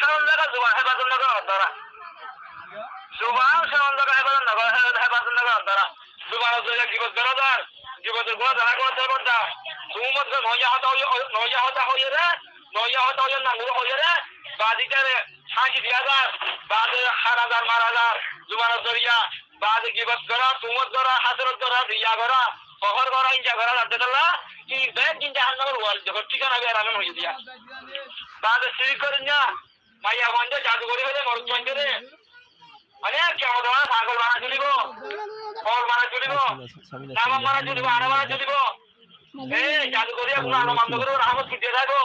সামন জায়গা জুবান হেফাজত নগর অন্তরা জুবান সামন জায়গা হেফাজত নগর অন্তরা জুবান জীবত বেরোদার জীবতের গুলো দেখা করতে পারতা সুমত নয়া হতা হয়ে নাঙ্গুর হয়ে রে বাদিটারে ফাঁসি দিয়াদার বাদে হারাদার মারাদার জুবানের জরিয়া বাদে গিবত করা সুমত করা হাসরত করা রিয়া করা ফখর করা ইনজা করা আব্দুল্লাহ কি ব্যাগ ইনজা হান্নার ওয়াল যখন ঠিকানা বের আমেন হয়ে দিয়া বাদে সিরি করেন না মাইয়া বন্ধে জাদু করে ফেলে মরদ বন্ধে অনেক কেমন ধরনের ছাগল বানা চলিব ফল বানা চলিব নামাম বানা চলিব আনা বানা চলিব জাদু করিয়া কোনো আলো বন্ধ করে রহমত ফুটিয়ে থাকো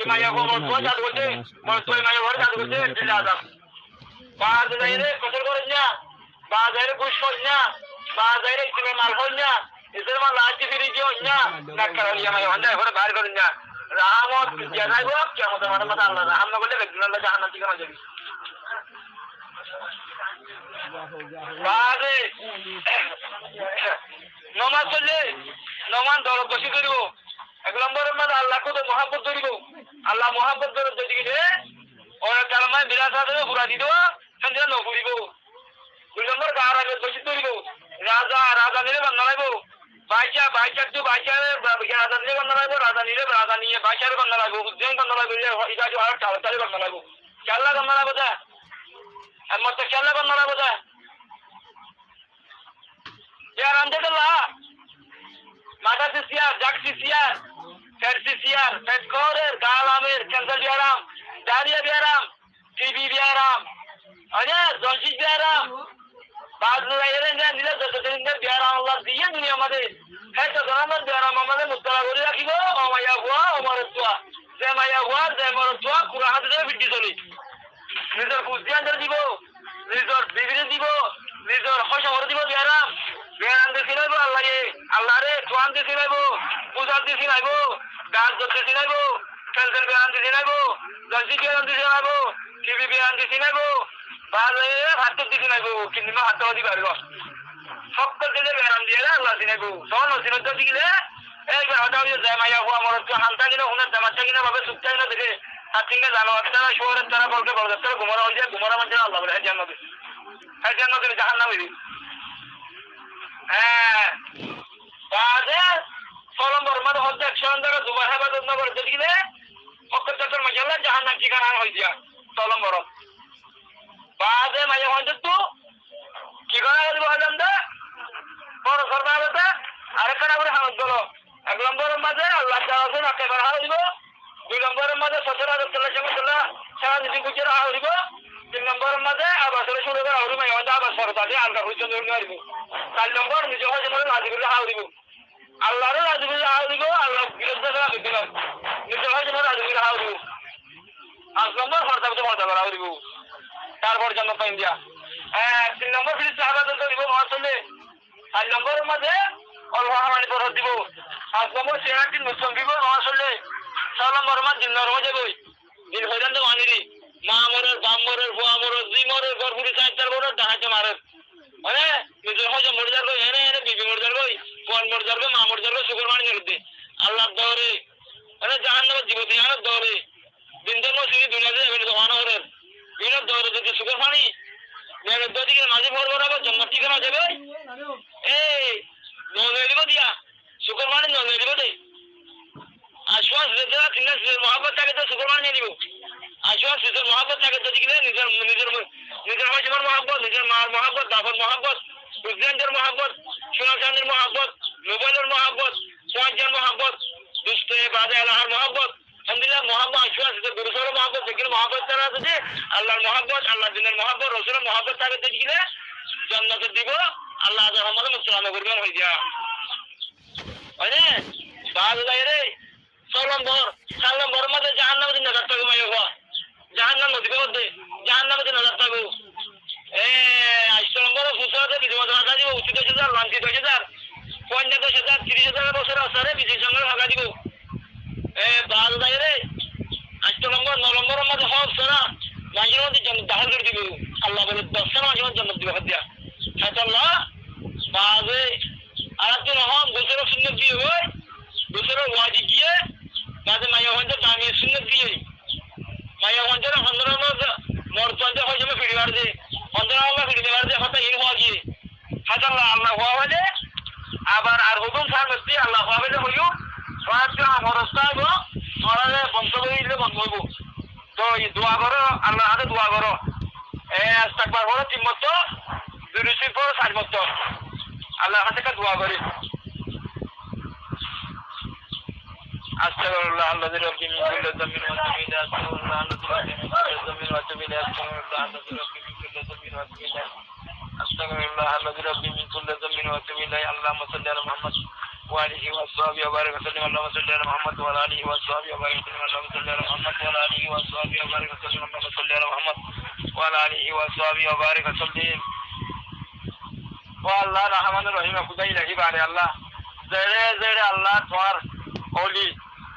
মাইয়া মরদ জাদু করছে মরদ মাইয়া ঘরে জাদু করছে দিলে আদাম বাজারে কসর করেন না বাজারে ঘুষ করেন না বাজারে ইসলামের মাল করেন না ইসলামের লাঠি ফিরি দিয়ে না ডাক্তার মাইয়া বন্ধে এখন বাইর করেন না রহমত ফুটিয়ে থাকবো কেমন তোমার মতো আল্লাহ রাহাম না করলে ব্যক্তি আল্লাহ জাহান্নাম ঠিকানা যাবি বাদে নমাজ চললে নমান দরদ বসি করিব এক নম্বরের মধ্যে আল্লাহ কত মহাব্বত করিব আল্লাহ মহাব্বত করে যদি ওরা কালমায় বিরাট হাতে পুরা দিত সন্ধ্যা ন করিব 2 নম্বর গার আগে বসি করিব রাজা নিলে বান্ধা লাগবো বাইচা রাজা নিলে বান্ধা লাগবো রাজা নিয়ে বাইচারে বান্ধা লাগবো উদ্যোগ বান্ধা লাগবো এটা আর চালে বান্ধা লাগবো চাল্লা বান্ধা লাগবো যা মত চাল্লা বান্ধা লাগবো যা यार अंदर ला माता से सियार जग से सियार फेर से सियार फेट कोरेर गाल आमेर कैंसर बियाराम डायरिया बियाराम टीबी बियाराम अने जोंशी बियाराम बाद में ये ने नीले जगतिंदर बियाराम अल्लाह दिए दुनिया में है तो गरामर बियाराम हमारे मुस्तला गोरी रखिबो ओ माया हुआ अमरत्वा जे माया हुआ जे अमरत्वा कुरान दे बिटी चली निजर कुजिया अंदर दिबो निजर बिबिरे दिबो निजर खशवर दिबो बियाराम বেরান দিছি নাইবো আল্লাহ রে তোয়ান দিছি নাইবো পূজার দিছি নাইবো গাছ দিছি নাইবো ক্যান্সার বেরান দিছি নাইবো জলজি বেরান দিছি নাইবো টিবি বেরান দিছি নাইবো বাজে হাত দিছি নাইবো কিন্তু হাত দি পারবো সকল দিলে বেরান দিয়ে আল্লাহ দিনাইবো সন নসিনত দিলে এই বেরাটা হইছে যায় মাইয়া হুয়া মর তো হালতা কিনা হুনা জামাতা কিনা ভাবে সুক্তাই না দেখে হাতিঙ্গা জানো আপনারা শহরের তারা বলতে বলতে তারা গুমরা হই যায় গুমরা মানে আল্লাহ বলে জান্নাতে জাহান্নাম হইবি বাদে সলম্বর মানে হচ্ছে 100 টাকা দুবার হেফাজত নগর দিলে অকত্তর মাশাআল্লাহ জাহান্নাম ঠিকানা হই দিয়া সলম্বর বাদে মাঝে হয়তো তো কি করা দিব হলাম দা বড় সরদারতে আরেকটা করে হামদ দলো 1 নম্বরের মাঝে আল্লাহ তাআলা নাকে করা হইব 2 নম্বরের মাঝে 17 সারা দিন গুজরা হইব 3 নম্বরের মাঝে আবার শুরু করা হইব মানে আবার সরদারে আলগা হইছে ধরে নিব 4 নম্বর নিজে হয় যেন রাজিবুল্লাহ হাউরিব আল্লাহর রাজিবুল্লাহ হাউরিব আল্লাহ বিরুদ্ধে করা দিল নিজে হয় যেন রাজিবুল্লাহ হাউরিব 5 নম্বর ফরদাবতে হাউরিব তারপর জন্য পাইন দিয়া 3 নম্বর ফির সাহাবাদের করিব আসলে 4 নম্বরের মধ্যে আল্লাহ মানে পড় দিব 5 নম্বর সেরাটি মুসলিম দিব আসলে 6 নম্বর মধ্যে দিন নরম যাবে দিন হইরান তো মানিরি মা মরের বাম মরের ফুয়া মরের জি মরের গরপুরি চাইতার বড় দাহাতে মারে মানে নিজের হয় মরে যাবে এনে বিবি মরে যাবে কোন মরে যাবে মা মরে যাবে শুকর মানি নিতে আল্লাহ দরে মানে জাহান্নামের জীবতি আর দরে দিনদের মধ্যে দুনিয়াতে এমনি দোকানা হরে বিনা দরে যদি শুকর পানি মেরে দদিকে মাঝে ভর বরাবর জান্নাত ঠিকানা যাবে এই নলে দিব দিয়া শুকর পানি নলে দিব দে আশ্বাস দেতে তিনটা মহব্বত থাকে তো শুকর পানি দিব আশ্বাস দেতে মহব্বত থাকে তো দিলে নিজের হয় যেমন মহব্বত নিজের মার মহব্বত দাফর মহব্বত উজ্জেন্দ্রের মহব্বত সোনাচাঁদের মহব্বত মোবাইলের মহব্বত সোয়াজের মহব্বত দুস্তে বাদে আল্লাহর মহব্বত আলহামদুলিল্লাহ মহব্বত আশ্বাস দেতে গুরুসরের মহব্বত যেখানে মহব্বত তারা আছে আল্লাহর মহব্বত আল্লাহ দিনের মহব্বত রসুলের মহব্বত থাকে তো দিলে জান্নাতে দিব আল্লাহ রহমতে মুসলমান করবেন হয়ে যা মানে বাদ লাগে 6 নম্বর 4 নম্বর মধ্যে জাহান্নামে নজর থাকবে মাইয়া জাহান্নাম নদীবে মধ্যে জাহান্নামে নজর থাকবে 8 নম্বরে ফুসরাতে বিধবা ভাগা দিব উচিত 10,000 লাঞ্ছিত 10,000 50,000 30,000 বছর আসরে বিধি সঙ্গে ভাগা দিব বাদ লাগে 8 নম্বর 9 নম্বরের মধ্যে হক সারা মাঝে মধ্যে জান্নাত দাখিল করে দিব আল্লাহ বলে 10 মাঝে মধ্যে জান্নাত দিব হাদিয়া আল্লাহ বাদে আরাতে রহম বছর সুন্নাত দিয়ে হয় বছর ওয়াজিব দিয়ে বাদে মাইয়া হইতে দামি সুন্নাত দিয়ে মাইয়া মঞ্চের হন্দর মরচঞ্চে হয়েছে ফিরি বাড়ছে হন্দর আল্লাহ ফিরি বাড়ছে হয়তো ইন হওয়া কি হাজার আল্লাহ হওয়া হলে আবার আর হুকুম সার ব্যক্তি আল্লাহ হওয়া হলে হইও মরস্তা হইব মরালে বন্ধ করে দিলে বন্ধ হইব তো এই দোয়া করো আল্লাহ হাতে দোয়া করো আস্তাকবার করো 3 মত দুরুসি পড়ো 4 মত আল্লাহর হাতে দোয়া করি আস্তাগফিরুল্লাহ আল্লাযী রাব্বি মিন কুল্লি যামিন ওয়া তাবিলা আস্তাগফিরুল্লাহ আল্লাযী রাব্বি মিন কুল্লি যামিন ওয়া তাবিলা আস্তাগফিরুল্লাহ আল্লাযী রাব্বি মিন কুল্লি যামিন ওয়া তাবিলা আস্তাগফিরুল্লাহ আল্লাযী রাব্বি মিন কুল্লি যামিন ওয়া তাবিলা আল্লাহুম্মা সাল্লি আলা মুহাম্মদ ওয়া আলিহি ওয়া সাহবিহি ওয়া বারিক ওয়া সাল্লিম আল্লাহুম্মা সাল্লি আলা মুহাম্মদ ওয়া আলিহি ওয়া সাহবিহি ওয়া বারিক ওয়া সাল্লিম আল্লাহুম্মা সাল্লি আলা মুহাম্মদ ওয়া আলিহি ওয়া সাহবিহি ওয়া বারিক ওয়া সাল্লিম আল্লাহুম্মা সাল্লি আলা মুহাম্মদ ওয়া আলিহি ওয়া সাহবিহি ওয়া বারিক ওয়া সাল্লিম ও আল্লাহ রহমানুর রহিম খুদাই ইলাহি বারে আল্লাহ জেরে জেরে আল্লাহ তোমার ওলি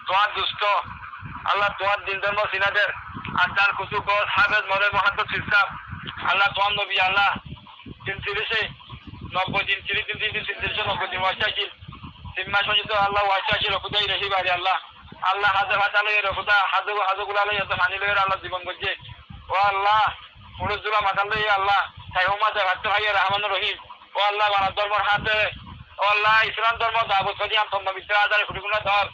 তোমার দুষ্ট আল্লাহ তোমার দিন ধর্ম সিনাদের আদার কুসু গস হাফেজ মরে মহাদ্দত ইসলাম আল্লাহ তোমার নবী আল্লাহ 390 দিন 390 দিন ওয়াইসাইছিল 3 মাস পর্যন্ত আল্লাহ ওয়াইসাইছিল খুদাই ইলাহি বারে আল্লাহ আল্লাহ হাজার হাজার লয়ে খুদা হাজগুলা লয়ে মানি লয়ে আল্লাহ জীবন করছে ও আল্লাহ মুরুজুলা মাতাল লয়ে আল্লাহ সাইহমা দে হাত ভাই রহমানুর রহিম ও আল্লাহ বানা ধর্মর হাতে ও আল্লাহ ইসলাম ধর্ম দাবত করি আম তোমরা বিদ্যা আদারে খুঁটিগুলো ধর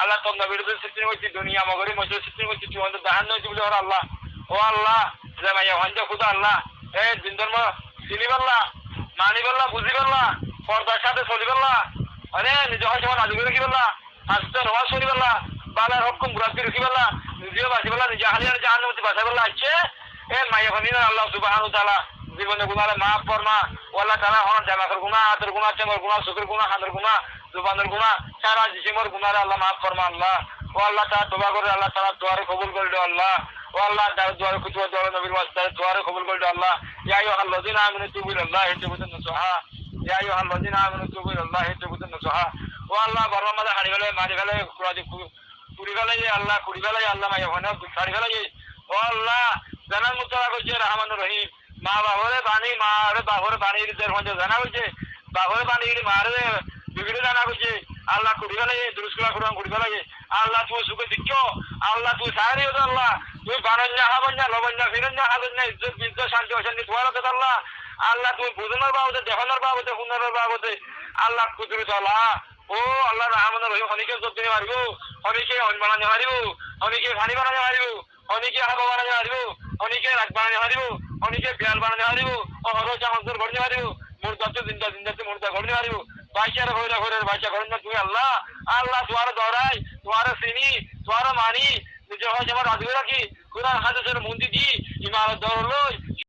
আল্লাহ তোমরা বিরুদ্ধে সৃষ্টি হয়েছি দুনিয়া মগরি মজুর সৃষ্টি হয়েছি তুই আমাদের দাহান হয়েছি বলে ওর আল্লাহ ও আল্লাহ যে ভাইয়া হঞ্জা খুদা আল্লাহ এই দিন ধর্ম চিনি পারলা মানি পারলা বুঝি পারলা পর্দার সাথে চলি পারলা আরে নিজ হয় সমান আজকে রেখি পারলা হাসতে নমাজ চলি পারলা বালার হকুম ঘুরাতে রেখি পারলা নিজেও বাঁচি পারলা নিজে হালিয়ার জাহান মধ্যে বাঁচা পারলা আছে এ মাইয়া ফানি আল্লাহ সুবহানাহু তাআলা জীবনে গুনারে মাফ ফরমা ওয়াল্লাহ তাআলা হন জামাকের গুনাহ হাতের গুনাহ চেঙ্গর গুনাহ সুকের গুনাহ হাতের গুনাহ জুবানের গুনাহ সারা জিসিমর গুনারে আল্লাহ মাফ ফরমা আল্লাহ ও আল্লাহ তাআলা দোয়া করে আল্লাহ তাআলা দোয়ারে কবুল করে দাও আল্লাহ ও আল্লাহ দোয়ারে কুতুয়া দোয়া নবীর ওয়াস্তে দোয়ারে কবুল করে দাও আল্লাহ ইয়া আইয়ুহাল্লাযিনা আমানু তুবু ইলাল্লাহি তাওবাতান নাসুহা ইয়া আইয়ুহাল্লাযিনা আমানু তুবু ইলাল্লাহি তাওবাতান নাসুহা ও আল্লাহ বরমাদা হাড়ি গেলে মারি গেলে কুরাদি কুড়ি গেলে আল্লাহ কুড়ি গেলে আল্লাহ মাইয়া ওখানে ছাড়ি গেলে ও আল্লাহ জানার মুতালা করছে রহমানুর রহিম মা বাবরে বাণী মা রে বাবরে বাণী দের মধ্যে জানা হয়েছে বাবরে বাণী মারে বিগড়ে জানা হয়েছে আল্লাহ কুড়ি গেলে দুরুসকুলা কুড়ান কুড়ি গেলে আল্লাহ তুই সুখে দিচ্ছ আল্লাহ তুই সাহারি হতো আল্লাহ তুই বারঞ্জা হাবঞ্জা লবঞ্জা ফিরঞ্জা হাবঞ্জা ইজ্জত বিজ্জত শান্তি অশান্তি তোমার হতে আল্লাহ আল্লাহ তুই বুঝানোর বাবদে দেখানোর বাবদে শুনানোর বাবদে আল্লাহ কুদরত আল্লাহ ও আল্লাহ রহমানুর রহিম অনেকে জব দিতে পারবো অনেকে অন বানাতে পারবো অনেকে পানি বানাতে পারবো অনেকে হাবা বানাতে পারবো অনেকে রাত বানাতে পারবো অনেকে বিয়াল বানাতে পারবো অহরজা মজদুর করতে পারবো মুরদাতে জিন্দাতে মুরদা করতে পারবো বাইচার হইরা হইরা বাইচা করেন না তুমি আল্লাহ আল্লাহ তোমার দৌড়াই তোমার চিনি তোমার মানি নিজে হয় যেমন রাজু রাখি কোরআন হাদিসের মন্দির দি ইমারত ধরলো